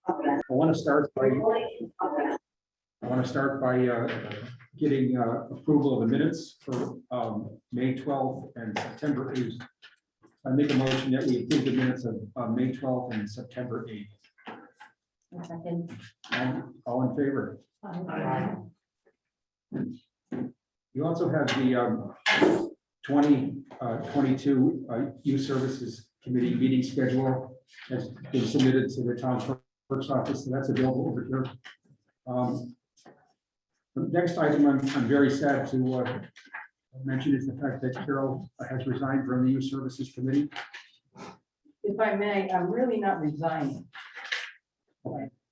I want to start by getting approval of the minutes for May 12th and September 8th. I make a motion that we approve the minutes of May 12th and September 8th. Second. And all in favor? Aye. You also have the 2022 Youth Services Committee meeting schedule has been submitted to the town clerk's office, so that's available over here. The next item I'm very sad to mention is the fact that Carol has resigned from the Youth Services Committee. If I may, I'm really not resigning.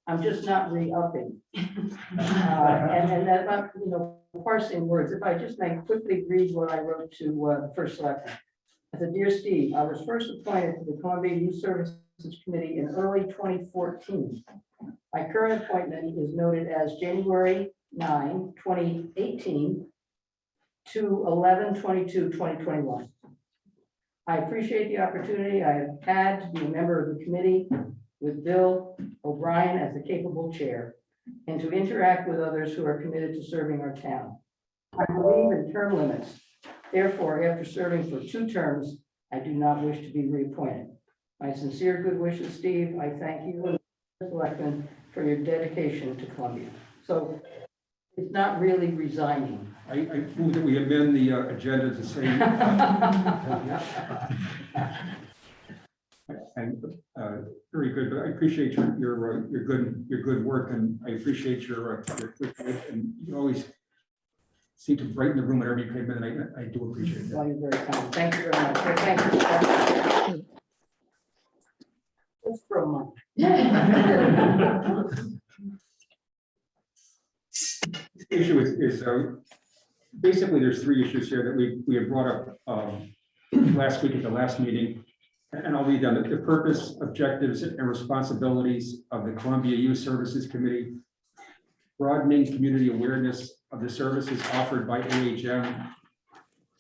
I'm just not re-upping. And that's not, parsing words. If I just may quickly read what I wrote to the first selectman. I said, "Dear Steve, I was first appointed to the Columbia Youth Services Committee in early 2014. My current appointment is noted as January 9, 2018 to 11/22/2021. I appreciate the opportunity I have had to be a member of the committee with Bill O'Brien as the capable chair and to interact with others who are committed to serving our town. I believe in term limits. Therefore, after serving for 2 terms, I do not wish to be reappointed. My sincere good wishes, Steve. I thank you and the selectmen for your dedication to Columbia." So it's not really resigning. I move that we amend the agenda to say. And very good, but I appreciate your good work, and I appreciate your quick wit, and you always seem to brighten the room whenever you came in, and I do appreciate that. Well, you're very kind. Thank you very much. Thank you. Just for a month. The issue is basically there's 3 issues here that we had brought up last week at the last meeting. And I'll read them. The purpose, objectives, and responsibilities of the Columbia Youth Services Committee, broadening community awareness of the services offered by AHM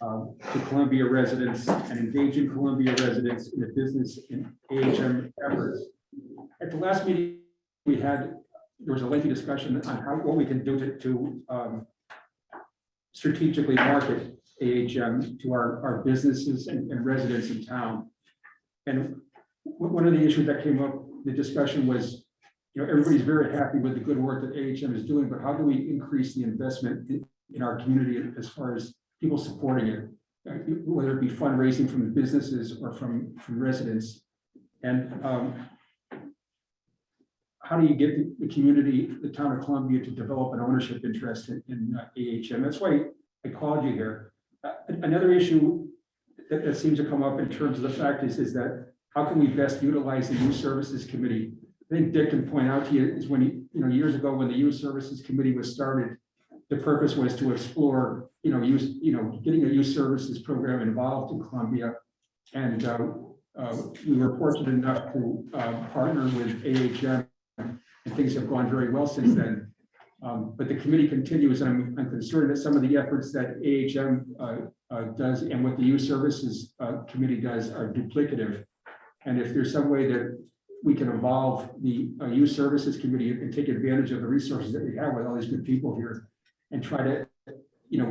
to Columbia residents and engaging Columbia residents in the business in AHM efforts. At the last meeting there was a lengthy discussion on what we can do to strategically market AHM to our businesses and residents in town. And one of the issues that came up, the discussion was, everybody's very happy with the good work that AHM is doing, but how do we increase the investment in our community as far as people supporting it, whether it be fundraising from the businesses or from residents? And how do you get the community, the town of Columbia, to develop an ownership interest in AHM? That's why I called you here. Another issue that seems to come up in terms of the fact is that how can we best utilize the Youth Services Committee? I think Dick can point out to you is when years ago when the Youth Services Committee was started, the purpose was to explore getting a youth services program involved in Columbia, and we were fortunate enough to partner with AHM, and things have gone very well since then. But the committee continues, and I'm concerned that some of the efforts that AHM does and what the Youth Services Committee does are duplicative. And if there's some way that we can evolve the Youth Services Committee and take advantage of the resources that we have with all these good people here, and try to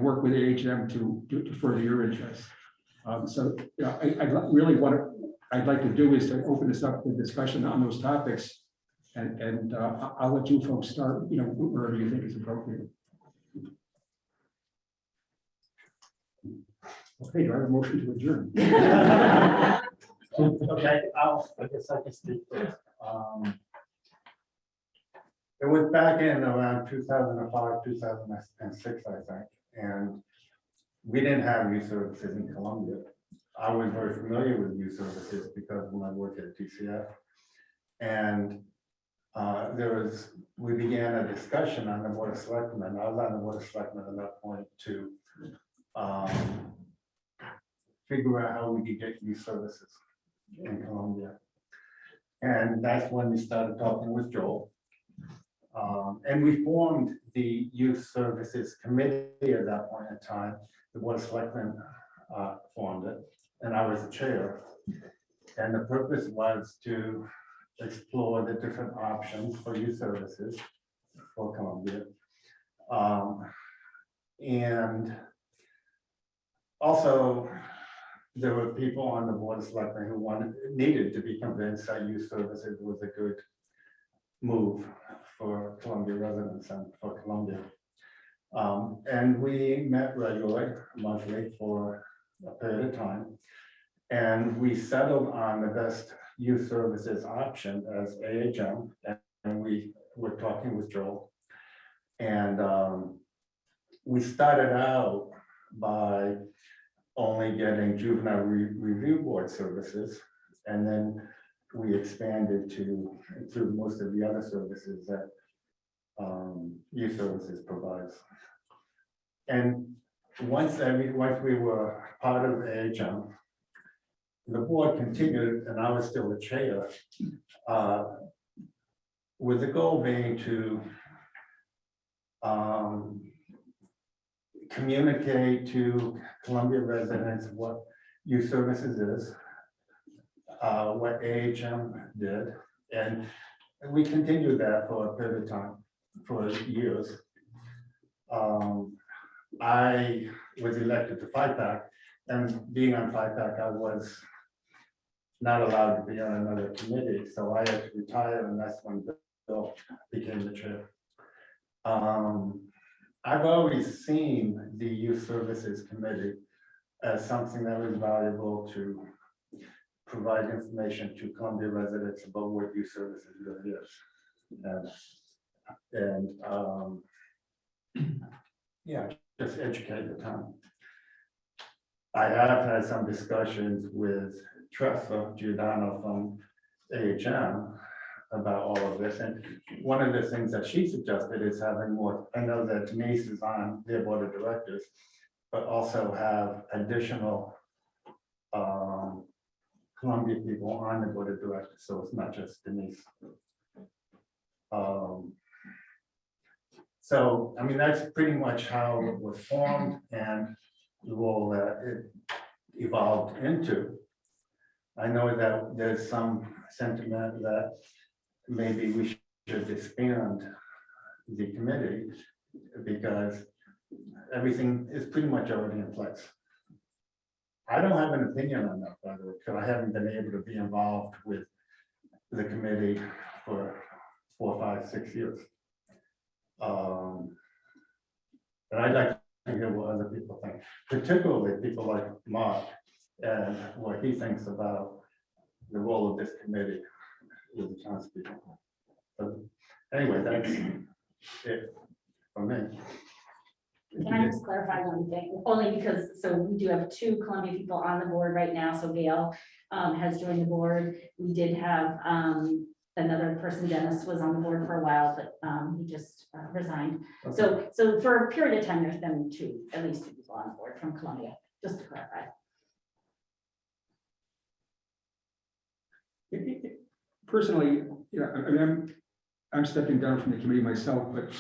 work with AHM to further your interests. So I'd like to do is to open this up for discussion on those topics. And I'll let you folks start, wherever you think is appropriate. Okay, do I have a motion to adjourn? Okay, I guess I can speak first. It was back in around 2005, 2006, I think, and we didn't have youth services in Columbia. I was very familiar with youth services because when I worked at TCF, and we began a discussion on the Board of Selectmen. I was on the Board of Selectmen at that point to figure out how we could get youth services in Columbia. And that's when we started talking with Joel. And we formed the Youth Services Committee at that point in time. The Board of Selectmen formed it, and I was the chair. And the purpose was to explore the different options for youth services for Columbia. And also, there were people on the board of selectmen who needed to be convinced that youth services was a good move for Columbia residents and for Columbia. And we met regularly, monthly, for a period of time. And we settled on the best youth services option as AHM, and we were talking with Joel. And we started out by only getting juvenile review board services, and then we expanded to include most of the other services that youth services provides. And once we were part of AHM, the board continued, and I was still the chair, with the goal being to communicate to Columbia residents what youth services is, what AHM did, and we continued that for a period of time, for years. I was elected to FIPAC, and being on FIPAC, I was not allowed to be on another committee, so I had to retire, and that's when Bill became the chair. I've always seen the Youth Services Committee as something that was valuable to provide information to Columbia residents about what youth services really is. And yeah, just educate the town. I have had some discussions with Tressa Giordano from AHM about all of this, and one of the things that she suggested is having more, I know that Denise is on their board of directors, but also have additional Columbia people on the board of directors, so it's not just Denise. So, I mean, that's pretty much how it was formed and the role that it evolved into. I know that there's some sentiment that maybe we should expand the committee because everything is pretty much already in place. I don't have an opinion on that, by the way, because I haven't been able to be involved with the committee for 4, 5, 6 years. But I'd like to hear what other people think, particularly people like Mark and what he thinks about the role of this committee with the townspeople. But anyway, that's it for me. Can I just clarify one thing? Only because, so we do have 2 Columbia people on the board right now. So Gail has joined the board. We did have another person, Dennis, was on the board for a while, but he just resigned. Okay. So for a period of time, there's been at least 2 people on the board from Columbia, just to clarify. Personally, I mean, I'm stepping down from the committee myself, but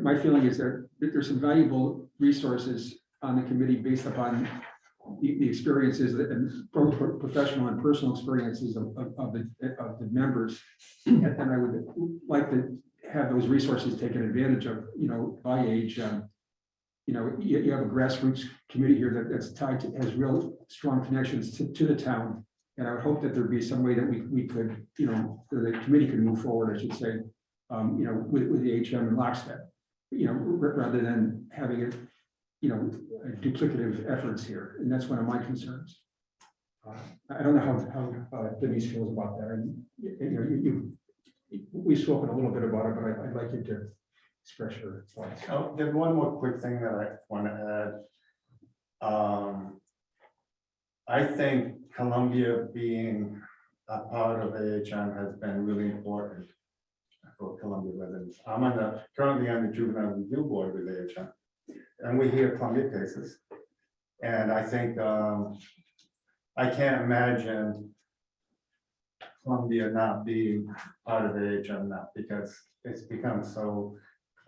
my feeling is that there's some valuable resources on the committee based upon the experiences and both professional and personal experiences of the members. And I would like to have those resources taken advantage of, by age. You have a grassroots committee here that's tied to, has real strong connections to the town. And I would hope that there'd be some way that we could, the committee could move forward, I should say, with the HM and lockstep, rather than having it, duplicative efforts here. And that's one of my concerns. I don't know how Denise feels about that. And, we've spoken a little bit about it, but I'd like you to express your thoughts. Oh, there's one more quick thing that I want to add. I think Columbia being a part of AHM has been really important for Columbia residents. I'm currently on the juvenile review board with AHM, and we hear Columbia cases. And I think I can't imagine Columbia not being part of AHM now, because it's become so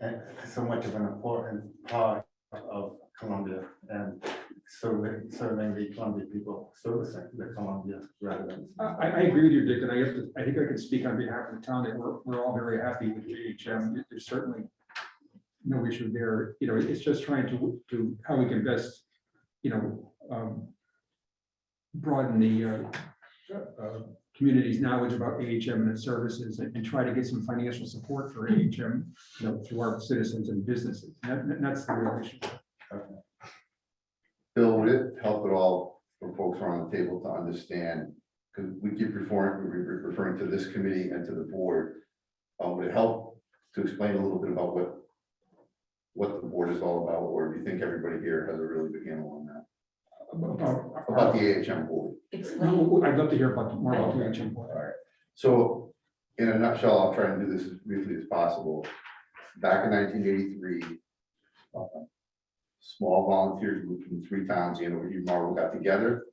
much of an important part of Columbia and serving the Columbia people, servicing the Columbia residents. I agree with you, Dick, and I think I can speak on behalf of the town that we're all very happy with AHM. There's certainly no issue there. You know, it's just trying to how we can best, you know, broaden the community's knowledge about AHM and its services and try to get some financial support for AHM, you know, through our citizens and businesses. That's the real issue. Bill, would it help at all for folks around the table to understand, because we keep referring to this committee and to the board, would it help to explain a little bit about what the board is all about, or do you think everybody here has a really good handle on that? About the AHM board? Explain. I'd love to hear more about the AHM. All right. So in a nutshell, I'll try and do this as briefly as possible. Back in 1983, small volunteer group from 3 towns, Andover, Marlboro, got together.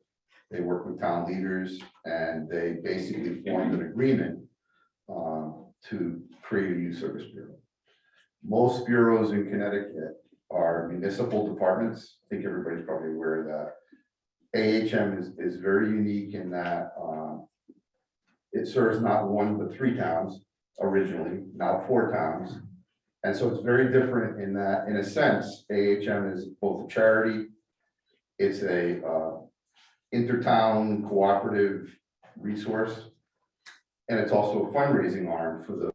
They worked with town leaders and they basically formed an agreement to create a youth service bureau. Most bureaus in Connecticut are municipal departments. I think everybody's probably aware of that. AHM is very unique in that it serves not 1 but 3 towns originally, now 4 towns. And so it's very different in that, in a sense, AHM is both a charity, it's a intertown cooperative resource, and it's also a fundraising arm for the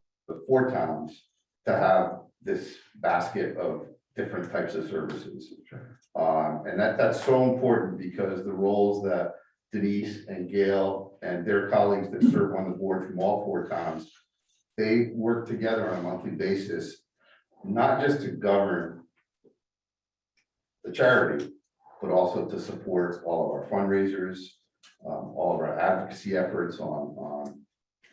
4 towns to have this basket of different types of services. And that's so important because the roles that Denise and Gail and their colleagues that serve on the board from all 4 towns, they work together on a monthly basis, not just to govern the charity, but also to support all of our fundraisers, all of our advocacy efforts on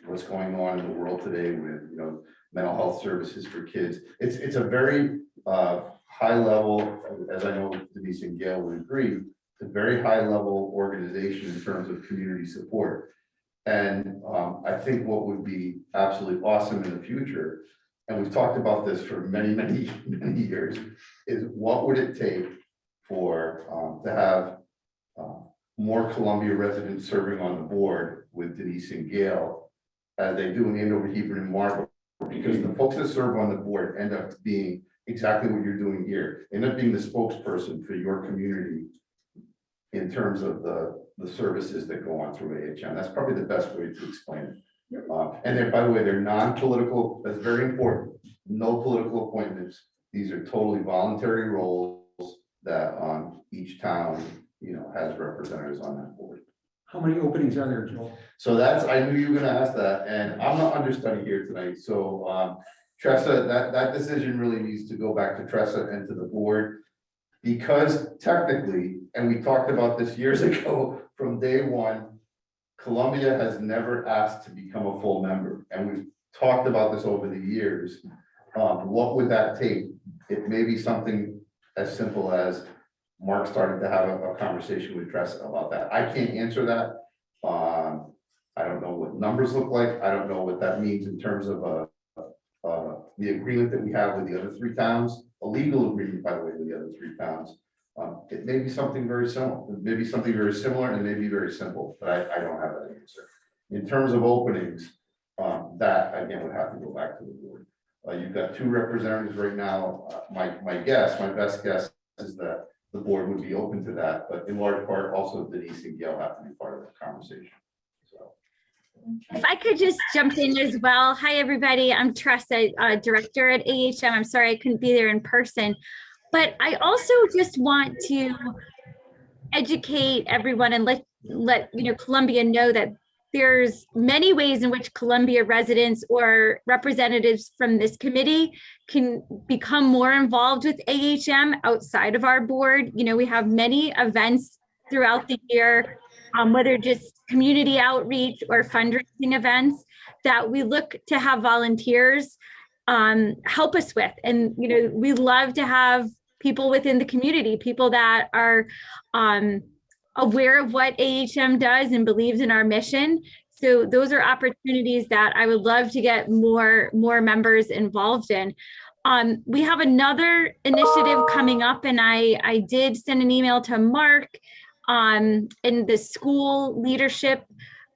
what's going on in the world today with, you know, mental health services for kids. It's a very high level, as I know Denise and Gail would agree, it's a very high level organization in terms of community support. And I think what would be absolutely awesome in the future, and we've talked about this for many, many, many years, is what would it take for to have more Columbia residents serving on the board with Denise and Gail as they do in Andover, Hebron, and Marlboro, because the folks that serve on the board end up being exactly what you're doing here, end up being the spokesperson for your community in terms of the services that go on through AHM. That's probably the best way to explain it. And then, by the way, they're non-political. That's very important. No political appointments. These are totally voluntary roles that each town, you know, has representatives on that board. How many openings are there, Joel? So I knew you were gonna ask that, and I'm not understudy here tonight, so Tressa, that decision really needs to go back to Tressa and to the board. Because technically, and we talked about this years ago, from day one, Columbia has never asked to become a full member, and we've talked about this over the years. What would that take? It may be something as simple as Mark started to have a conversation with Tressa about that. I can't answer that. I don't know what numbers look like. I don't know what that means in terms of the agreement that we have with the other 3 towns, a legal agreement, by the way, with the other 3 towns. It may be something very similar, maybe something very similar, and maybe very simple, but I don't have that answer. In terms of openings, that again would have to go back to the board. You've got 2 representatives right now. My best guess is that the board would be open to that, but in large part, also Denise and Gail have to be part of that conversation. So. If I could just jump in as well. Hi, everybody. I'm Tressa, director at AHM. I'm sorry I couldn't be there in person, but I also just want to educate everyone and let you know, Columbia know that there's many ways in which Columbia residents or representatives from this committee can become more involved with AHM outside of our board. You know, we have many events throughout the year, whether just community outreach or fundraising events that we look to have volunteers help us with. And, you know, we love to have people within the community, people that are aware of what AHM does and believes in our mission. So those are opportunities that I would love to get more members involved in. We have another initiative coming up, and I did send an email to Mark in the school leadership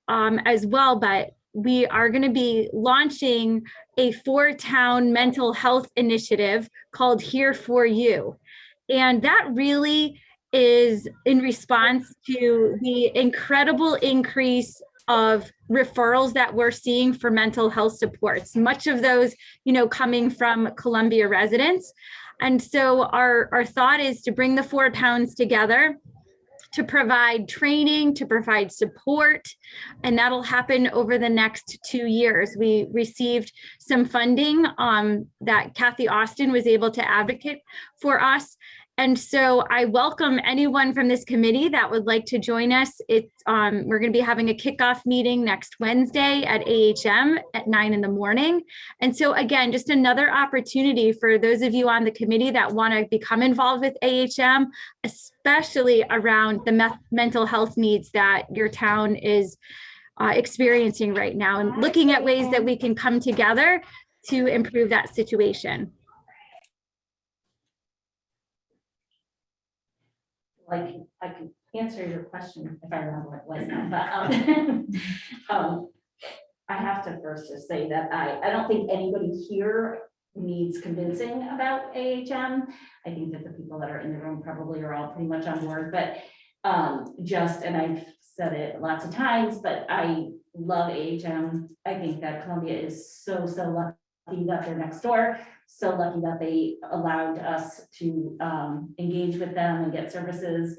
as well, but we are going to be launching a 4-town mental health initiative called Here For You. And that really is in response to the incredible increase of referrals that we're seeing for mental health supports, much of those, coming from Columbia residents. And so our thought is to bring the 4 towns together to provide training, to provide support, and that'll happen over the next 2 years. We received some funding that Kathy Austin was able to advocate for us. And so I welcome anyone from this committee that would like to join us. We're going to be having a kickoff meeting next Wednesday at AHM at 9 in the morning. And so again, just another opportunity for those of you on the committee that want to become involved with AHM, especially around the mental health needs that your town is experiencing right now, and looking at ways that we can come together to improve that situation. Like, I could answer your question if I remember what it was now, but I have to first just say that I don't think anybody here needs convincing about AHM. I think that the people that are in the room probably are all pretty much on board, but and I've said it lots of times, but I love AHM. I think that Columbia is so lucky that they're next door. So lucky that they allowed us to engage with them and get services.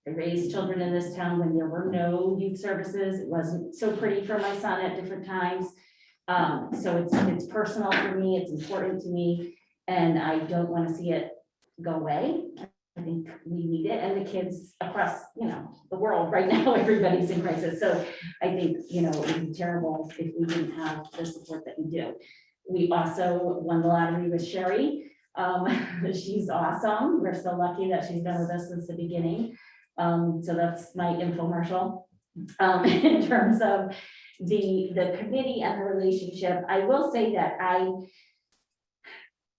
I raised children in this town when there were no youth services. It wasn't so pretty for my son at different times. So it's personal for me, it's important to me, and I don't want to see it go away. I think we need it, and the kids across, the world right now, everybody's in crisis. So I think, it would be terrible if we didn't have the support that we do. We also won the lottery with Sherry. She's awesome. We're so lucky that she's been with us since the beginning. So that's my infomercial. In terms of the committee and the relationship, I will say that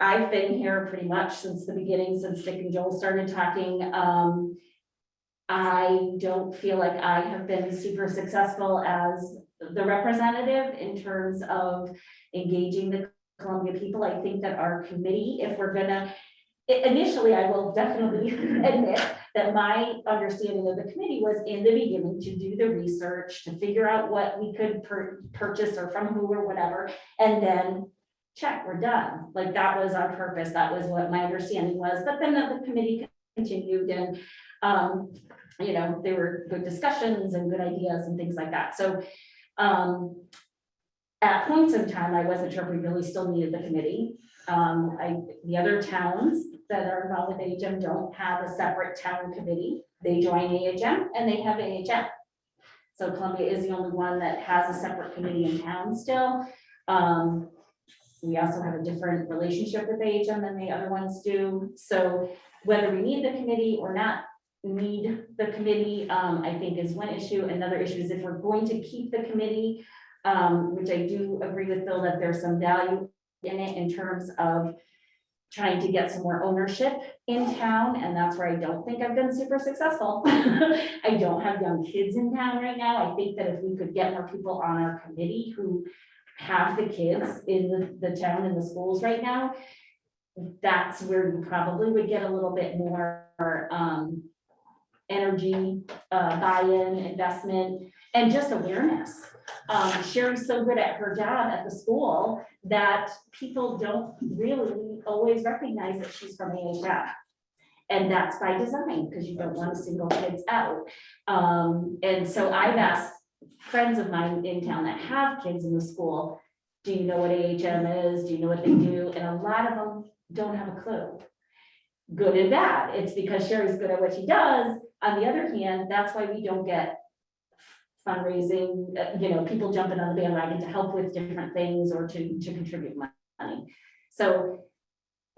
I've been here pretty much since the beginning, since Dick and Joel started talking. I don't feel like I have been super successful as the representative in terms of engaging the Columbia people. I think that our committee, if we're gonna, initially, I will definitely admit that my understanding of the committee was in the beginning to do the research, to figure out what we could purchase or from who or whatever, and then check, we're done. Like, that was our purpose. That was what my understanding was. But then the committee continued, and there were good discussions and good ideas and things like that. So at points in time, I wasn't sure if we really still needed the committee. The other towns that are involved with AHM don't have a separate town committee. They join AHM and they have AHM. So Columbia is the only one that has a separate committee in town still. We also have a different relationship with AHM than the other ones do. So whether we need the committee or not need the committee, I think is one issue. Another issue is if we're going to keep the committee, which I do agree with Bill that there's some value in it in terms of trying to get some more ownership in town. And that's where I don't think I've been super successful. I don't have young kids in town right now. I think that if we could get more people on our committee who have the kids in the town and the schools right now, that's where you probably would get a little bit more energy, buy-in, investment, and just awareness. Sherry's so good at her job at the school that people don't really always recognize that she's from AHM. And that's by design, because you don't want to single kids out. And so I've asked friends of mine in town that have kids in the school, do you know what AHM is? Do you know what they do? And a lot of them don't have a clue. Good and bad. It's because Sherry's good at what she does. On the other hand, that's why we don't get fundraising, people jumping on the bandwagon to help with different things or to contribute money. So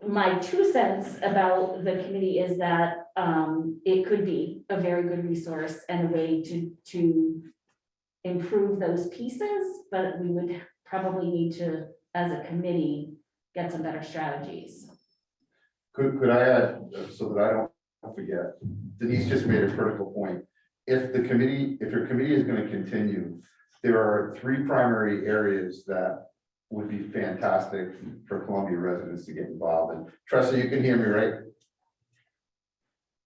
my 2 cents about the committee is that it could be a very good resource and a way to improve those pieces, but we would probably need to, as a committee, get some better strategies. Could I add, so that I don't forget, Denise just made a critical point. If your committee is gonna continue, there are 3 primary areas that would be fantastic for Columbia residents to get involved in. Tressa, you can hear me, right?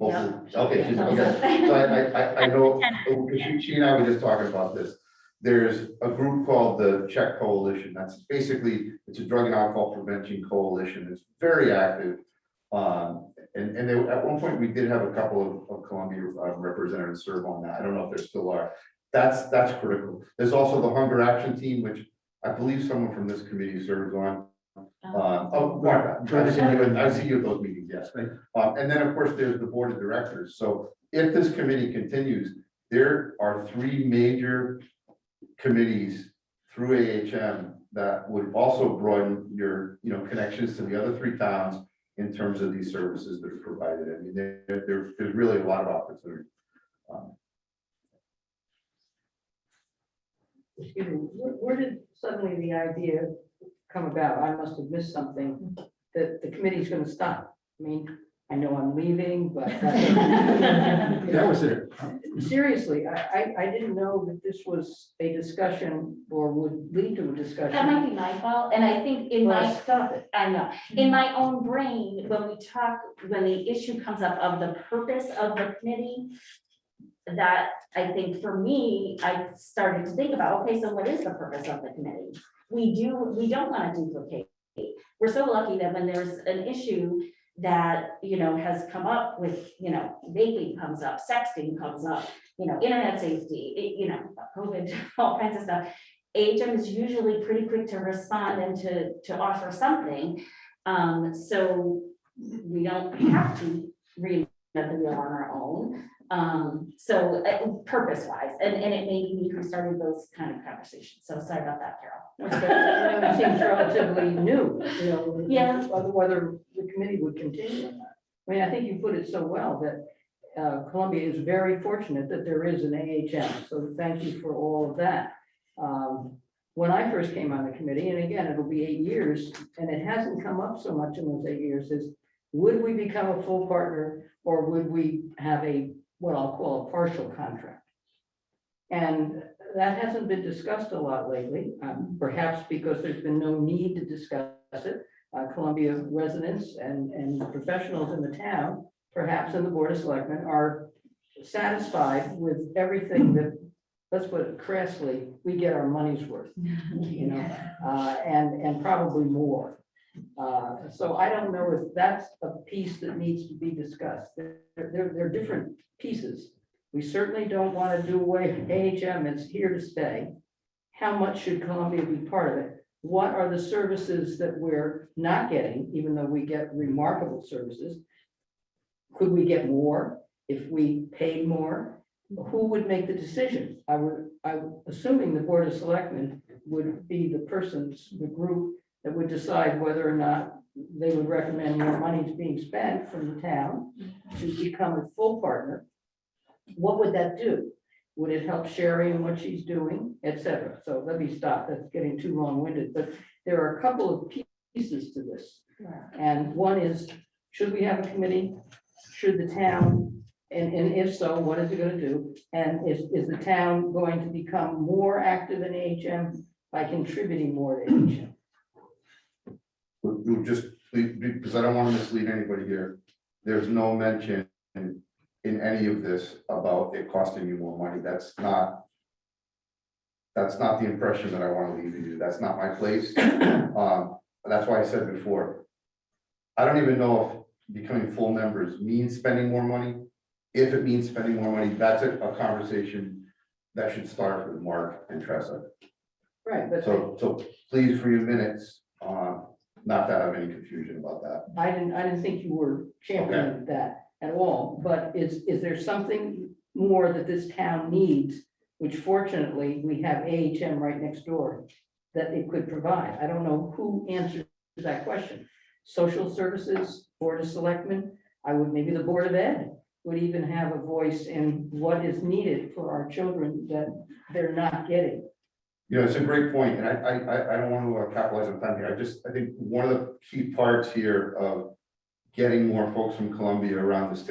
Okay, she's, okay. So I know, because she and I were just talking about this. There's a group called the Czech Coalition. That's basically, it's a drug and alcohol prevention coalition. It's very active. And they, at one point, we did have a couple of Columbia representatives serve on that. I don't know if there still are. That's critical. There's also the Hunger Action Team, which I believe someone from this committee serves on. Mark, I see you at those meetings, yes. And then, of course, there's the board of directors. So if this committee continues, there are 3 major committees through AHM that would also broaden your, connections to the other 3 towns in terms of these services that are provided. I mean, there's really a lot of opportunity. Excuse me, where did suddenly the idea come about? I must have missed something, that the committee's gonna stop. I mean, I know I'm leaving, but. That was it. Seriously, I didn't know that this was a discussion or would lead to a discussion. That might be my fault, and I think in Well, my, stop it. I know, in my own brain, when the issue comes up of the purpose of the committee, that I think for me, I started to think about, okay, so what is the purpose of the committee? We don't want to duplicate. We're so lucky that when there's an issue that, has come up with, vaping comes up, sexting comes up, internet safety, COVID, all kinds of stuff. AHM is usually pretty quick to respond and to offer something. So we don't have to reinvent the wheel on our own. So purpose wise, and it may be me who started those kind of conversations. So sorry about that, Carol. It seems relatively new, Yeah. whether the committee would continue or not. I mean, I think you put it so well that Columbia is very fortunate that there is an AHM. So thank you for all of that. When I first came on the committee, and again, it'll be 8 years, and it hasn't come up so much in those 8 years, is would we become a full partner or would we have what I'll call a partial contract? And that hasn't been discussed a lot lately, perhaps because there's been no need to discuss it. Columbia residents and professionals in the town, perhaps in the Board of Selectmen, are satisfied with everything that, let's put it crassly, we get our money's worth, and probably more. So I don't know if that's a piece that needs to be discussed. They're different pieces. We certainly don't want to do away with AHM. It's here to stay. How much should Columbia be part of it? What are the services that we're not getting, even though we get remarkable services? Could we get more if we paid more? Who would make the decision? I'm assuming the Board of Selectmen would be the group that would decide whether or not they would recommend more money is being spent from the town to become a full partner. What would that do? Would it help Sherry in what she's doing, et cetera? So let me stop. That's getting too long-winded, but there are a couple of pieces to this. And one is, should we have a committee? Should the town, and if so, what is it going to do? And is the town going to become more active in AHM by contributing more to AHM? We'll just, because I don't want to mislead anybody here, there's no mention in any of this about it costing you more money. That's not the impression that I want to leave you. That's not my place. That's why I said before, I don't even know if becoming full members means spending more money. If it means spending more money, that's a conversation that should start with Mark and Tressa. Right, but So please, for your minutes, not to have any confusion about that. I didn't think you were championing that at all, but is there something more that this town needs, which fortunately we have AHM right next door, that it could provide? I don't know who answers that question. Social Services, Board of Selectmen, maybe the Board of Ed would even have a voice in what is needed for our children that they're not getting. You know, it's a great point, and I don't want to capitalize on time here. I think one of the key parts here of getting more folks from Columbia around this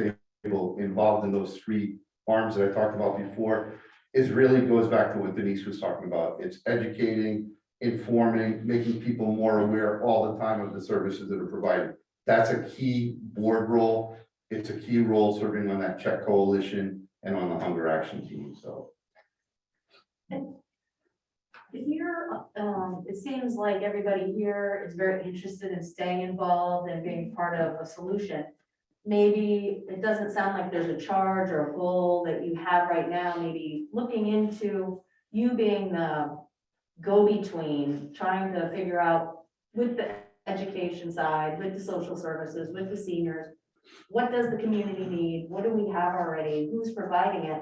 table involved in those three arms that I talked about before is really goes back to what Denise was talking about. It's educating, informing, making people more aware all the time of the services that are provided. That's a key board role. It's a key role serving on that Czech coalition and on the hunger action team, so. If you're, it seems like everybody here is very interested in staying involved and being part of a solution. Maybe it doesn't sound like there's a charge or a goal that you have right now, maybe looking into you being the go-between, trying to figure out with the education side, with the social services, with the seniors, what does the community need? What do we have already? Who's providing it?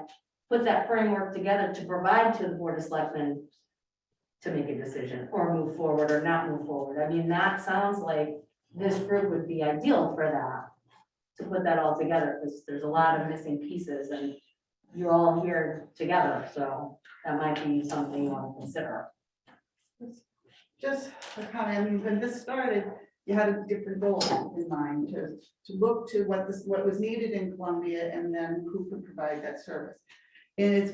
Put that framework together to provide to the Board of Selectmen to make a decision or move forward or not move forward. I mean, that sounds like this group would be ideal for that, to put that all together, because there's a lot of missing pieces and you're all here together, so that might be something you want to consider. Just a comment, I mean, when this started, you had a different goal in mind to look to what was needed in Columbia and then who could provide that service. And it's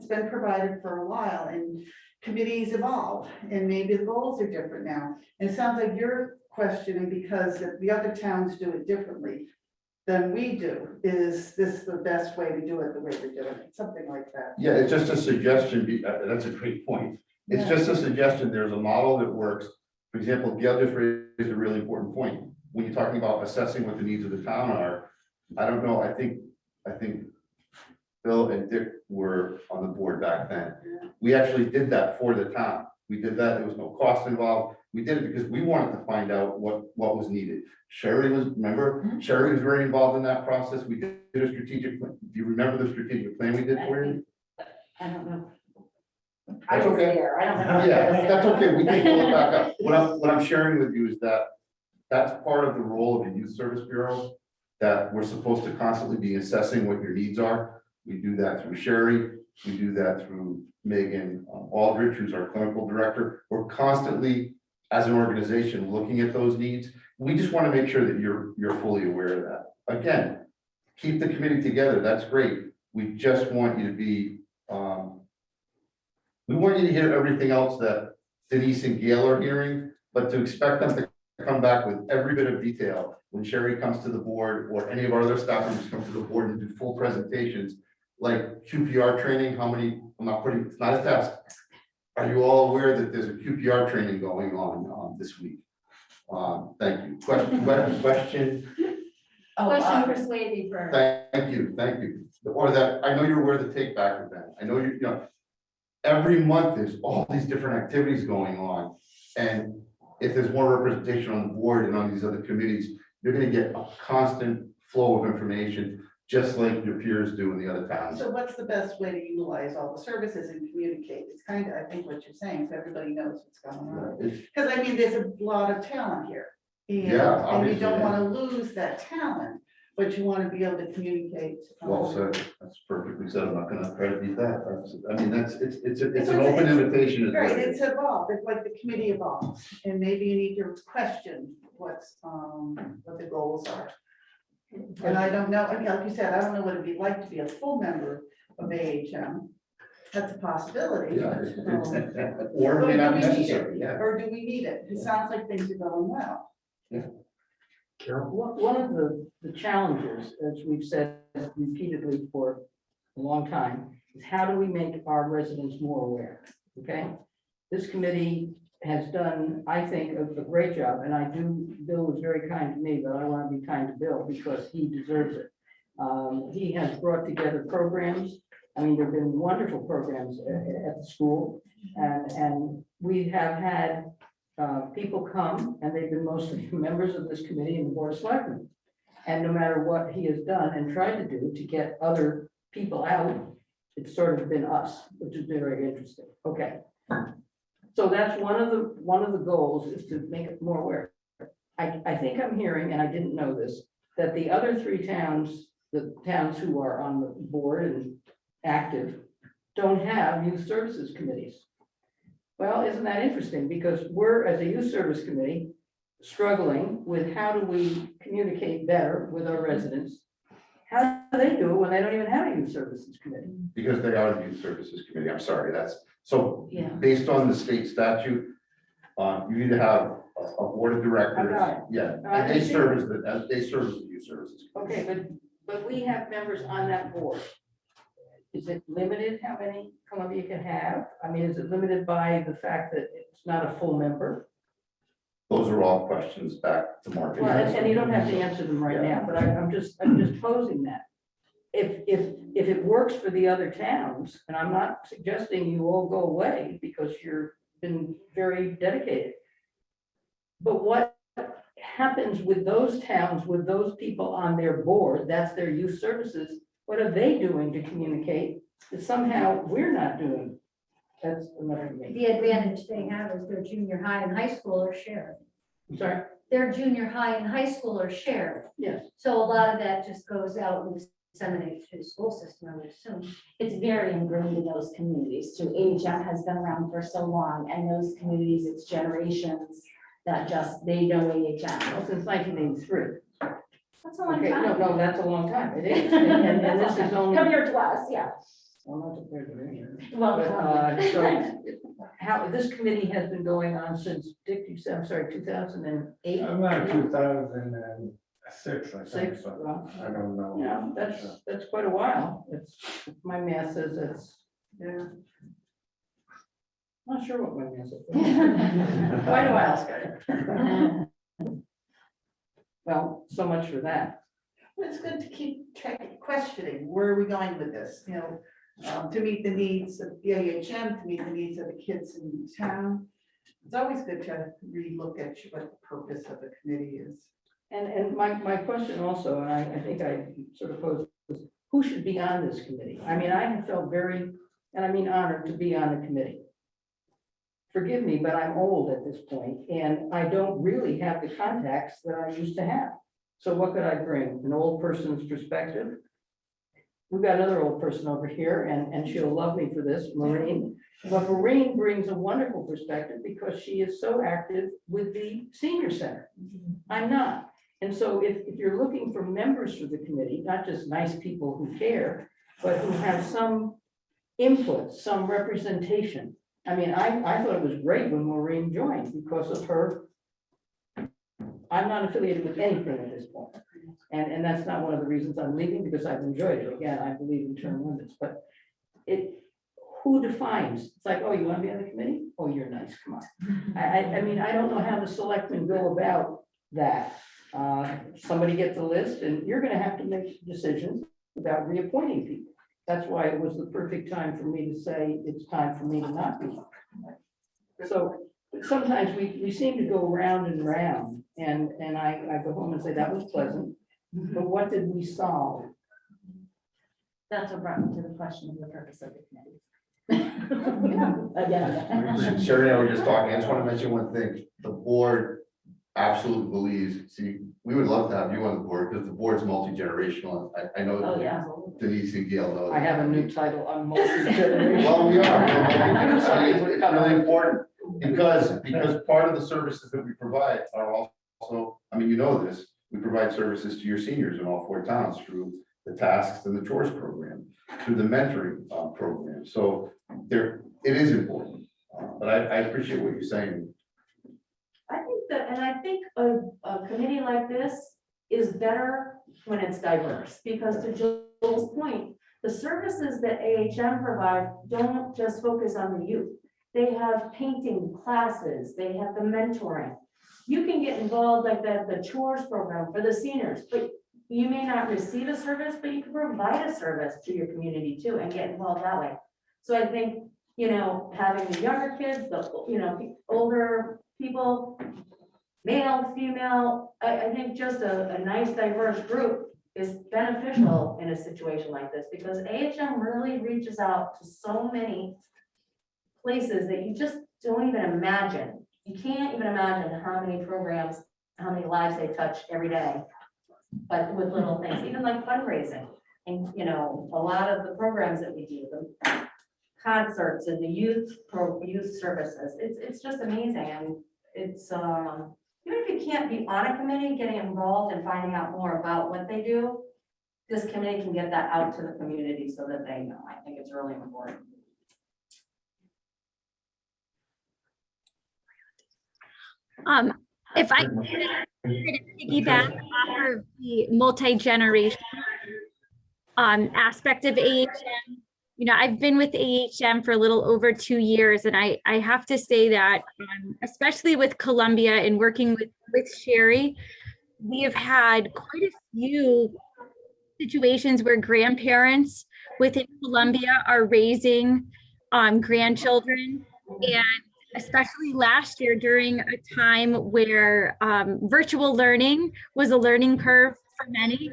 been provided for a while, and committees evolve, and maybe the goals are different now. And it sounds like you're questioning because the other towns do it differently than we do. Is this the best way to do it, the way we're doing it? Something like that. Yeah, it's just a suggestion. That's a great point. It's just a suggestion. There's a model that works. For example, Gail just raised a really important point. When you're talking about assessing what the needs of the town are, I don't know, I think Bill and Dick were on the board back then. We actually did that for the town. We did that. There was no cost involved. We did it because we wanted to find out what was needed. Sherry was, remember, Sherry was very involved in that process. We did a strategic plan. Do you remember the strategic plan we did for you? I don't know. That's I was okay. there. I don't know. Yeah, that's okay. We can pull it back up. What I'm sharing with you is that that's part of the role of the Youth Service Bureau, that we're supposed to constantly be assessing what your needs are. We do that through Sherry. We do that through Megan Aldrich, who's our clinical director. We're constantly, as an organization, looking at those needs. We just want to make sure that you're fully aware of that. Again, keep the committee together. That's great. We just want you to be, we want you to hear everything else that Denise and Gail are hearing, but to expect them to come back with every bit of detail when Sherry comes to the board or any of our other staff members come to the board and do full presentations, like QPR training, how many, I'm not putting, it's not a test. Are you all aware that there's a QPR training going on this week? Thank you. Question? Question for Swayze for. Thank you. Or that, I know you're aware of the Take Back event. I know you know, every month there's all these different activities going on. And if there's more representation on the board and on these other committees, you're gonna get a constant flow of information, just like your peers do in the other towns. So what's the best way to utilize all the services and communicate? It's kind of, I think, what you're saying, so everybody knows what's going on. Because I mean, there's a lot of talent here. And you obviously, don't want to lose that talent, but you want to be able to communicate. Well said. That's perfectly said. I'm not gonna try to beat that. I mean, it's an It's- open invitation. Right, it's evolved, it's like the committee evolves, and maybe you need to question what the goals are. And I don't know, I mean, like you said, I don't know what it'd be like to be a full member of AHM. That's a possibility. Yeah, Or or do may not we be need necessary, it? yeah. Or do we need it? It sounds like things are going well. One of the challenges, as we've said repeatedly for a long time, is how do we make our residents more aware? Okay? This committee has done, I think, a great job, and Bill was very kind to me, but I want to be kind to Bill because he deserves it. He has brought together programs. I mean, there have been wonderful programs at the school, and we have had people come, and they've been mostly members of this committee and the Board of Selectmen. And no matter what he has done and tried to do to get other people out, it's sort of been us, which has been very interesting. Okay. So that's one of the goals, is to make it more aware. I think I'm hearing, and I didn't know this, that the other three towns, the towns who are on the board and active, don't have youth services committees. Well, isn't that interesting? Because we're, as a youth service committee, struggling with how do we communicate better with our residents? How do they do it when they don't even have a youth services committee? Because they are the youth services committee, I'm sorry, so Yeah. based on the state statute, you either have a board of directors, got it. yeah, I and they see. serve as they serve as the youth services. Okay, but we have members on that board. Is it limited how many Columbia can have? I mean, is it limited by the fact that it's not a full member? Those are all questions back to Mark. Well, and you don't have to answer them right now, but I'm just posing that. If it works for the other towns, and I'm not suggesting you all go away because you've been very dedicated. But what happens with those towns, with those people on their board, that's their youth services, what are they doing to communicate that somehow we're not doing? That's another thing. The advantage they have is their junior high and high school are shared. I'm sorry, Their junior high and high school are shared. yes. So a lot of that just goes out and disseminates through the school system, I would assume. It's very ingrained in those communities too. AHM has been around for so long, and those communities, it's generations that just, they know AHM. Well, since 1983. That's a long Okay, time. no, that's a long time. It is. And this is only. Compared to us, yeah. Well, not compared to me. Well, But, so how, this committee has been going on since, Dick, you said, I'm sorry, 2008? Around 2006, I think, Six, but well, I don't know. yeah, that's quite a while. It's, my math says it's, yeah. Not sure what my math says. Quite a while, Scott. Well, so much for that. Well, it's good to keep questioning, where are we going with this, you know, to meet the needs of the AHM, to meet the needs of the kids in town. It's always good to relook at what the purpose of the committee is. And my question also, and I think I sort of posed, was who should be on this committee? I mean, I have felt very, and I mean honored to be on the committee. Forgive me, but I'm old at this point, and I don't really have the contacts that I used to have. So what could I bring? An old person's perspective? We've got another old person over here, and she'll love me for this, Maureen. But Maureen brings a wonderful perspective because she is so active with the senior center. I'm not. And so if you're looking for members for the committee, not just nice people who care, but who have some input, some representation. I mean, I thought it was great when Maureen joined because of her. I'm not affiliated with anything at this point. And that's not one of the reasons I'm leaving, because I've enjoyed it. Again, I believe in term limits, but who defines? It's like, oh, you want to be on the committee? Oh, you're nice, come on. I mean, I don't know how the selectmen go about that. Somebody gets a list and you're gonna have to make decisions about reappointing people. That's why it was the perfect time for me to say, it's time for me to not be. So sometimes we seem to go round and round, and I go home and say, that was pleasant, but what did we solve? That's what brought me to the question of the purpose of the committee. Again. Sherry and I were just talking, I just want to mention one thing, the board absolutely believes, see, we would love to have you on the board, because the board's multi-generational, I know Oh, yeah. Denise and Gail know. I have a new title, I'm multi-generational. Well, we are. I mean, it's really important, because part of the services that we provide are also, I mean, you know this, we provide services to your seniors in all 4 towns through the tasks and the chores program, through the mentoring program. So it is important, but I appreciate what you're saying. I think that, and I think a committee like this is better when it's diverse, because to Joel's point, the services that AHM provide don't just focus on the youth. They have painting classes, they have the mentoring. You can get involved like the chores program for the seniors, but you may not receive a service, but you can provide a service to your community too and get involved that way. So I think, you know, having the younger kids, the, you know, older people, male, female, I think just a nice diverse group is beneficial in a situation like this, because AHM really reaches out to so many places that you just don't even imagine. You can't even imagine how many programs, how many lives they touch every day, but with little things, even like fundraising. And, you know, a lot of the programs that we do, the concerts and the youth services. It's just amazing, and it's, even if you can't be on a committee, getting involved and finding out more about what they do, this committee can get that out to the community so that they know. I think it's really important. If I could just kind of piggyback off of the multi-generation aspect of AHM, you know, I've been with AHM for a little over 2 years, and I have to say that, especially with Columbia and working with Sherry, we have had quite a few situations where grandparents within Columbia are raising grandchildren. And especially last year during a time where virtual learning was a learning curve for many,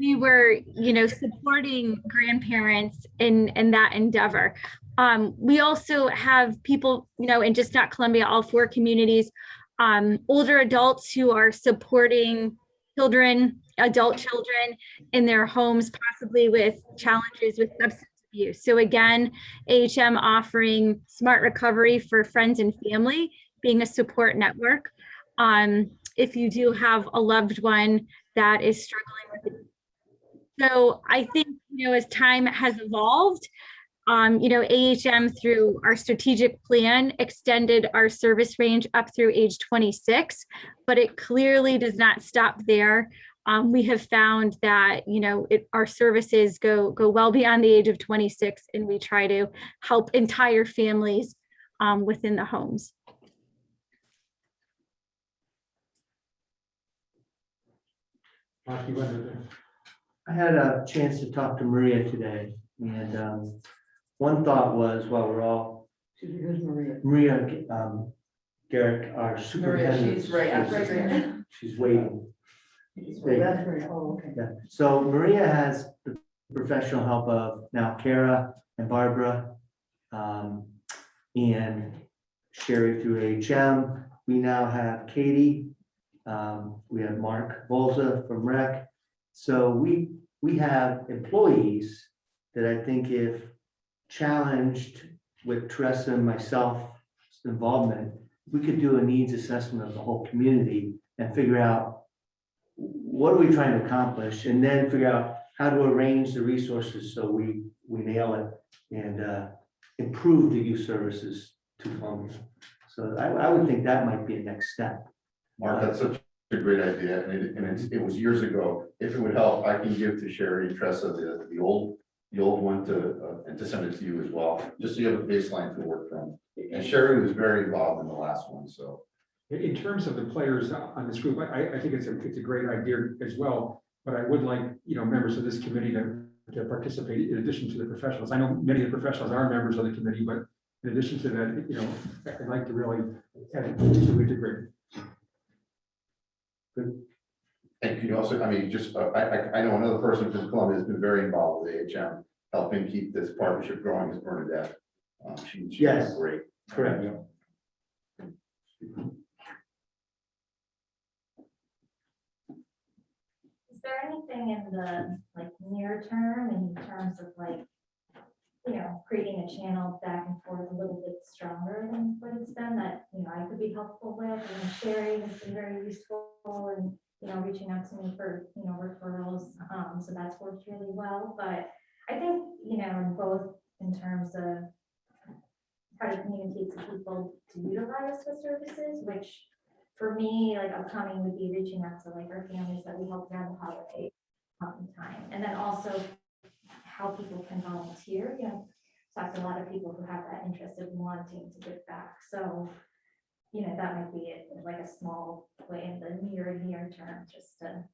we were, you know, supporting grandparents in that endeavor. We also have people, you know, in just not Columbia, all 4 communities, older adults who are supporting children, adult children in their homes, possibly with challenges with substance abuse. So again, AHM offering smart recovery for friends and family, being a support network. If you do have a loved one that is struggling with it. So I think, you know, as time has evolved, you know, AHM through our strategic plan extended our service range up through age 26, but it clearly does not stop there. We have found that, you know, our services go well beyond the age of 26, and we try to help entire families within the homes. Mark, you wanted to- I had a chance to talk to Maria today, and one thought was, while we're all, Excuse me, who's Maria? Maria Garrett, our Maria, superintendent. she's right, I'm right there. She's waiting. That's right, oh, okay. Yeah, so Maria has the professional help of now Kara and Barbara, and Sherry through AHM. We now have Katie. We have Mark Volza from Rec. So we have employees that I think, if challenged with Teresa and myself's involvement, we could do a needs assessment of the whole community and figure out what are we trying to accomplish, and then figure out how to arrange the resources so we nail it and improve the youth services to Columbia. So I would think that might be a next step. Mark, that's such a great idea, and it was years ago. If it would help, I can give to Sherry and Tressa the old one and to send it to you as well, just so you have a baseline to work from. And Sherry was very involved in the last one, so. In terms of the players on this group, I think it's a great idea as well, but I would like, you know, members of this committee to participate in addition to the professionals. I know many of the professionals are members of the committee, but in addition to that, you know, I'd like to really integrate. And can you also, I mean, just, I know another person from Columbia has been very involved with AHM, helping keep this partnership growing, is Bernadette. She's Yes. great. Correct. Is there anything in the like near term in terms of like, you know, creating a channel back and forth a little bit stronger than what it's been that, you know, I could be helpful with? And Sherry has been very useful and, you know, reaching out to me for, you know, referrals. So that's worked really well. But I think, you know, in both in terms of how to communicate to people to utilize the services, which for me, like upcoming would be reaching out to like our families that we help around the holiday time. And then also how people can volunteer. You know, talk to a lot of people who have that interest of wanting to give back. So, you know, that might be it, like a small way in the near term, just to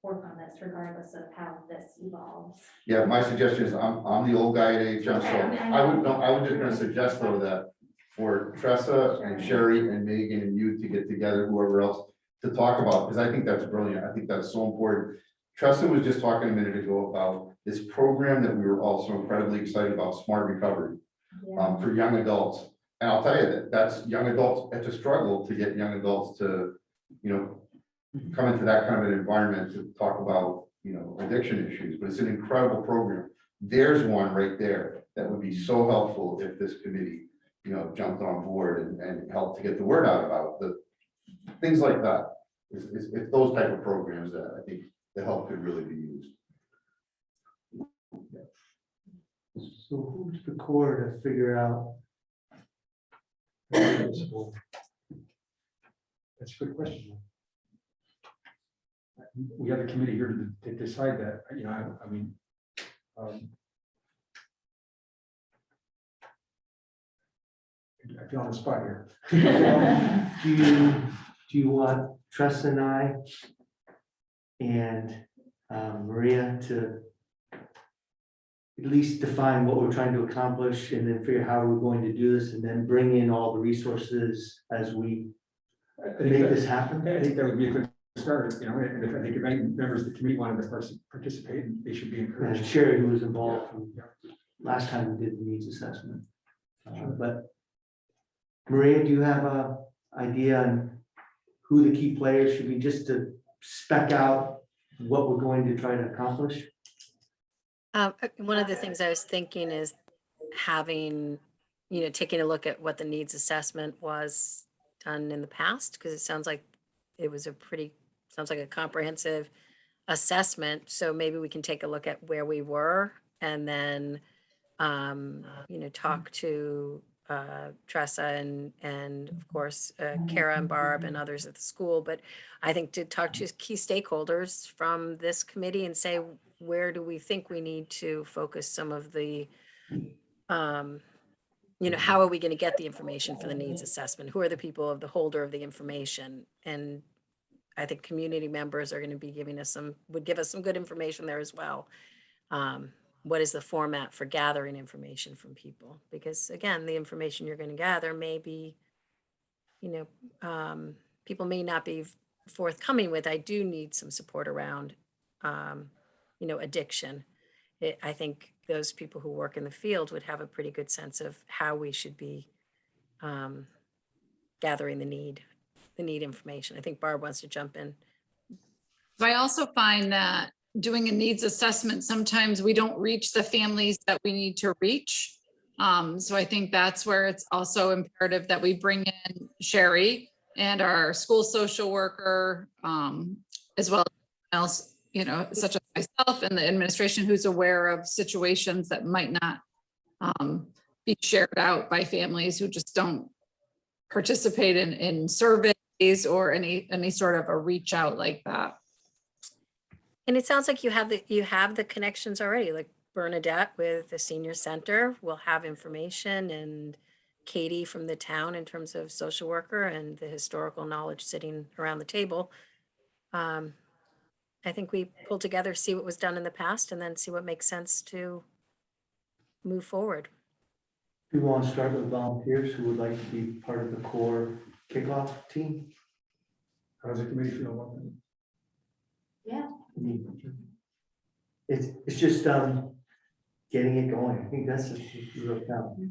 work on this regardless of how this evolves. Yeah, my suggestion is, I'm the old guy at AHM, so Okay, I was just gonna suggest though that for Tressa and Sherry and Megan and you to get together, whoever else, to talk about, because I think that's brilliant. I think that's so important. Tressa was just talking a minute ago about this program that we were all so incredibly excited about, Smart Recovery, Yeah. for young adults. And I'll tell you that's young adults, it's a struggle to get young adults to, you know, come into that kind of an environment to talk about, you know, addiction issues, but it's an incredible program. There's one right there. that would be so helpful if this committee, jumped on board and helped to get the word out about the things like that. It's those type of programs that I think the help could really be used. So who's the core to figure out? That's a good question. We have a committee here to decide that, I mean. I feel on the spot here. Do you want Tressa and I and Maria to at least define what we're trying to accomplish and then figure out how we're going to do this and then bring in all the resources as we make this happen? I think that would be a good start, and if I think if any members of the committee wanted to participate, they should be And encouraged. Sherry, who was involved from Yeah. last time we did the needs assessment. But Maria, do you have a idea on who the key players should be, just to spec out what we're going to try to accomplish? One of the things I was thinking is having, taking a look at what the needs assessment was done in the past, because it sounds like it was sounds like a comprehensive assessment. So maybe we can take a look at where we were and then, talk to Tressa and of course, Kara and Barb and others at the school. But I think to talk to key stakeholders from this committee and say, where do we think we need to focus some of the, how are we going to get the information for the needs assessment? Who are the people of the holder of the information? And I think community members are going to be would give us some good information there as well. What is the format for gathering information from people? Because again, the information you're going to gather may be, people may not be forthcoming with. I do need some support around, addiction. I think those people who work in the field would have a pretty good sense of how we should be gathering the need information. I think Barb wants to jump in. I also find that doing a needs assessment, sometimes we don't reach the families that we need to reach. So I think that's where it's also imperative that we bring in Sherry and our school social worker, as well as such as myself and the administration, who's aware of situations that might not be shared out by families who just don't participate in surveys or any sort of a reach out like that. And it sounds like you have the connections already, like Bernadette with the senior center will have information, and Katie from the town in terms of social worker and the historical knowledge sitting around the table. I think we pull together, see what was done in the past, and then see what makes sense to move forward. Do you want to start with volunteers who would like to be part of the core kickoff team? How does the committee feel about that? Yeah. It's just getting it going. I think that's the real challenge.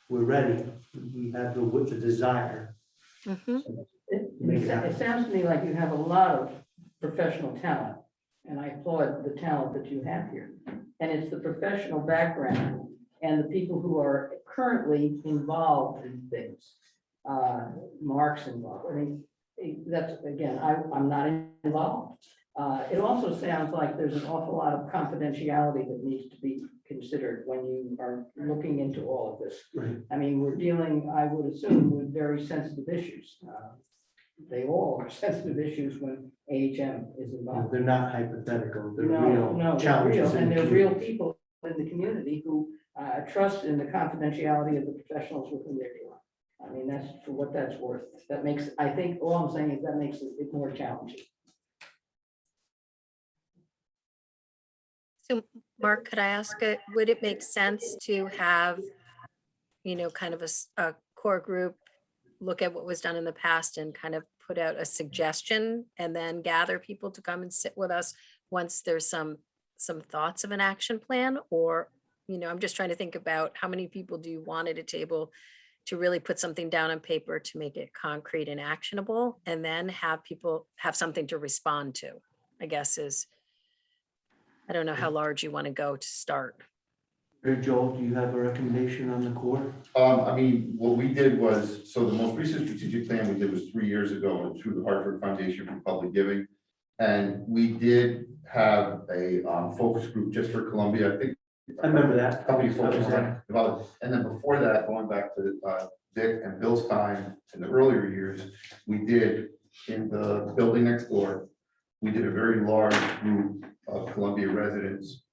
We're ready. We have the desire. Mm-hmm. It sounds to me like you have a lot of professional talent, and I applaud the talent that you have here. And it's the professional background and the people who are currently involved in things. Mark's involved. I mean, that's, again, I'm not involved. It also sounds like there's an awful lot of confidentiality that needs to be considered when you are looking into all of this. Right. I mean, we're dealing, I would assume, with very sensitive issues. They all are sensitive issues when AHM is involved. They're not hypothetical. They're No, real they're challenges. real, in and the they're real community. people in the community who trust in the confidentiality of the professionals with whom they're dealing. I mean, that's for what that's worth. That makes, I think, all I'm saying is that makes it more challenging. So Mark, could I ask, would it make sense to have, kind of a core group look at what was done in the past and kind of put out a suggestion and then gather people to come and sit with us once there's some thoughts of an action plan? Or, I'm just trying to think about how many people do you want at a table to really put something down on paper to make it concrete and actionable, and then have people have something to respond to, I guess I don't know how large you want to go to start. Joel, do you have a recommendation on the core? I mean, what we did was, so the most recent strategic plan we did was 3 years ago through the Hartford Foundation for Public Giving. And we did have a focus group just for Columbia, I think. I remember that. Company I was focused there. on development. And then before that, going back to Dick and Bill's time in the earlier years, we did in the building next door, we did a very large group of Columbia residents,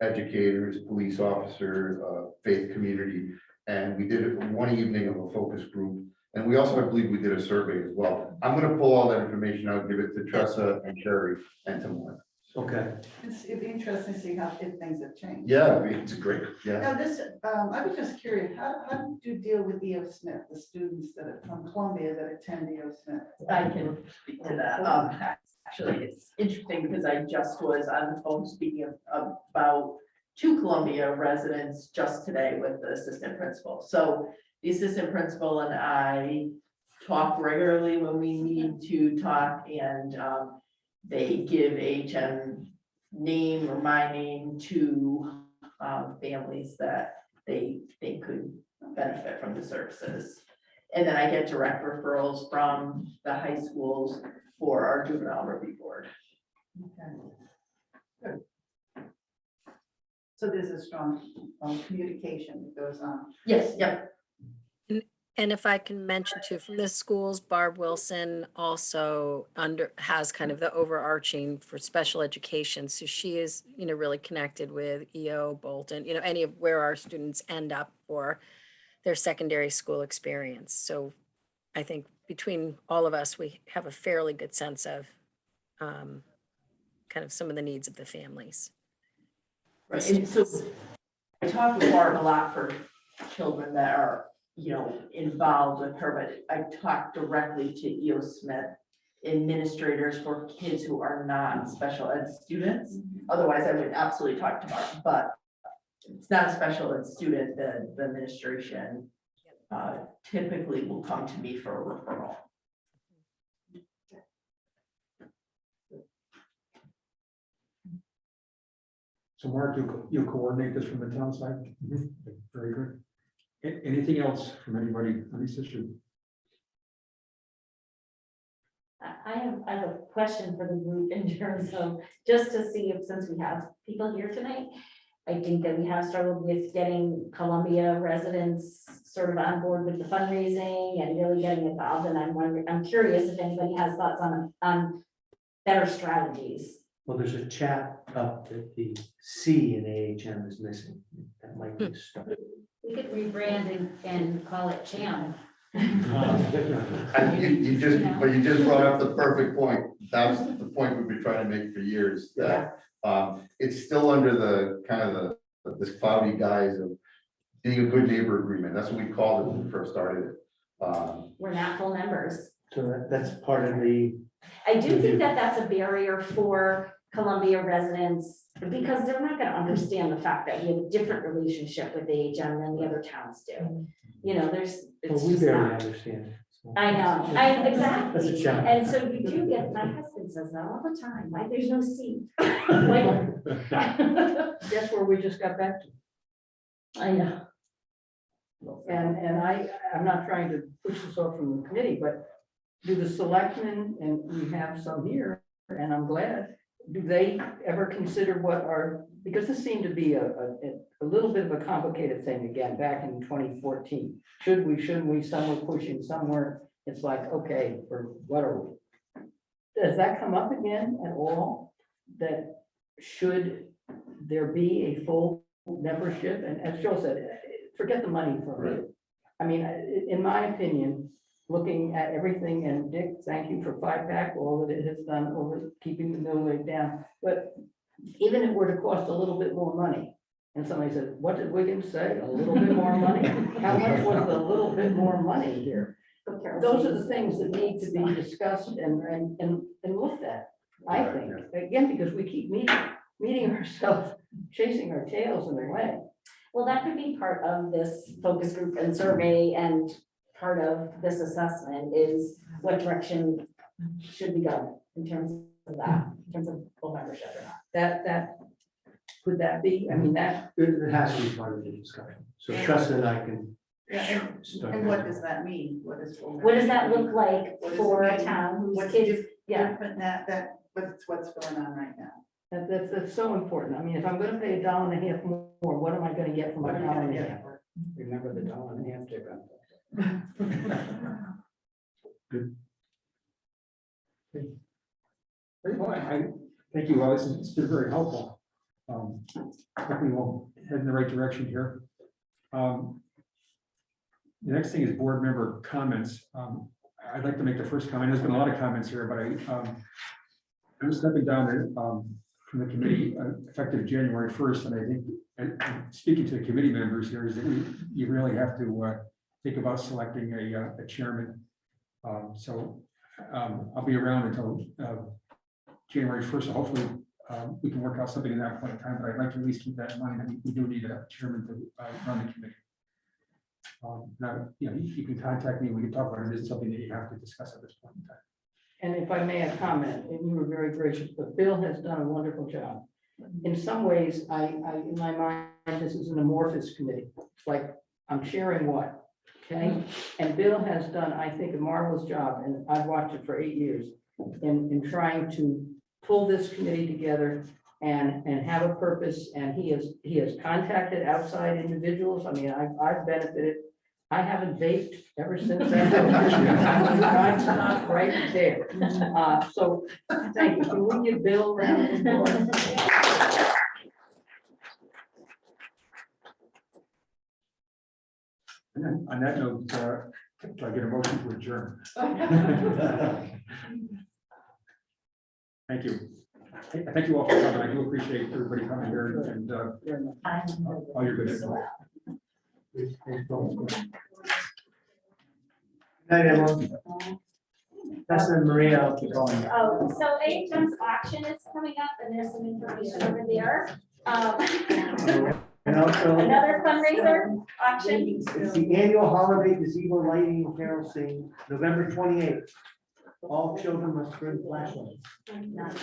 educators, police officers, faith community, and we did it one evening of a focus group. And we also, I believe, we did a survey as well. I'm gonna pull all that information out, give it to Tressa and Sherry and to Mark. Okay. It'd be interesting to see how, if things have changed. Yeah, I mean, it's a great, yeah. Now, this, I was just curious, how do you deal with E.O. Smith, the students that are from Columbia that attend E.O. Smith? I can speak to that. Actually, it's interesting because I just was on the phone speaking about 2 Columbia residents just today with the assistant principal. So the assistant principal and I talk regularly when we need to talk, and they give AHM name or my name to families that they think could benefit from the services. And then I get direct referrals from the high schools for our juvenile review board. Okay. Good. So there's a strong communication that goes on. Yes, yep. And if I can mention too, from the schools, Barb Wilson also has kind of the overarching for special education. So she is, really connected with EO, Bolton, any of where our students end up for their secondary school experience. So I think between all of us, we have a fairly good sense of kind of some of the needs of the families. Right, and so I talk with Barb a lot for children that are, involved with her, but I talk directly to E.O. Smith administrators for kids who are not special ed students. Otherwise, I would absolutely talk to Barb, but it's not a special ed student, the administration typically will come to me for a referral. So Mark, you'll coordinate this from the town side? Very good. Anything else from anybody on this issue? I have a question for the group in terms of, just to see if, since we have people here tonight, I think that we have struggled with getting Columbia residents sort of on board with the fundraising and really getting involved. And I'm curious if anybody has thoughts on better strategies. Well, there's a chat up that the C in AHM is missing. That might be a start. We could rebrand and call it CHAM. And you just brought up the perfect point. That's the point we've been trying to make for years, that it's still under the kind of this cloudy guise of being a good neighbor agreement. That's what we called it when we first started it. We're not full members. So that's part of the, I do think that that's a barrier for Columbia residents, because they're not gonna understand the fact that we have a different relationship with AHM than the other towns do. There's, well, it's we just barely not. understand it. So I know, That's a exactly. challenge. And so you do get, my husband says that all the time, like, there's no seat. Like, Guess where we just got back to? I know. And I'm not trying to push this off from the committee, but do the selectmen, and we have some here, and I'm glad, do they ever consider what our, because this seemed to be a little bit of a complicated thing again, back in 2014. Should we, shouldn't we, some were pushing, some weren't. It's like, okay, or what are we? Does that come up again at all? That should there be a full membership? And as Joe said, forget the money for me. I mean, in my opinion, looking at everything, and Dick, thank you for 5-pack, all that it has done over keeping the mill rate down. But even if it were to cost a little bit more money, and somebody said, what did Wiggins say? A little bit more money? How much was the little bit more money here? Those are the things that need to be discussed and looked at, I think. Again, because we keep meeting ourselves, chasing our tails in a way. Well, that could be part of this focus group and survey, and part of this assessment is what direction should we go in terms of that, in terms of full membership or not. That Could that be, I mean, that, It has to be part of the discussion. So Tressa and I can Yeah, start. and what does that mean? What is? What does that look like What does it for a mean? town whose What's kids, yeah, different what's going on right now? that's so important. I mean, if I'm gonna pay $1.50 more, what am I gonna get for my $1.50? Remember the $1.50 difference. Very well. I thank you all. It's been very helpful. Hopefully we'll head in the right direction here. The next thing is board member comments. I'd like to make the first comment. There's been a lot of comments here, but I'm stepping down from the committee effective January 1st, and I think, and speaking to the committee members here, is that you really have to think about selecting a chairman. So I'll be around until January 1st, so hopefully we can work out something in that point in time, but I'd like to at least keep that in mind, that we do need a chairman to run the committee. Now, you can contact me, we can talk about it. This is something that you have to discuss at this point in time. And if I may have comment, and you were very gracious, but Bill has done a wonderful job. In some ways, I, in my mind, this is an amorphous committee. It's like, I'm sharing what, okay? And Bill has done, I think, a marvelous job, and I've watched it for 8 years, in trying to pull this committee together and have a purpose, and he has contacted outside individuals. I mean, I've benefited. I haven't vaped ever since that. I stopped right there. So thank you. Can we give Bill a round of applause? And then on that note, do I get a motion to adjourn? Thank you. Thank you all for coming. I do appreciate everybody coming here and all your good input. Night, everyone. Tressa and Maria, I'll keep going. oh, so AHM's auction is coming up and there's some information over there. And also, Another fundraiser auction. it's the annual holiday gazebo lighting and carol sing, November 28th. All children must bring flashlights. Nice.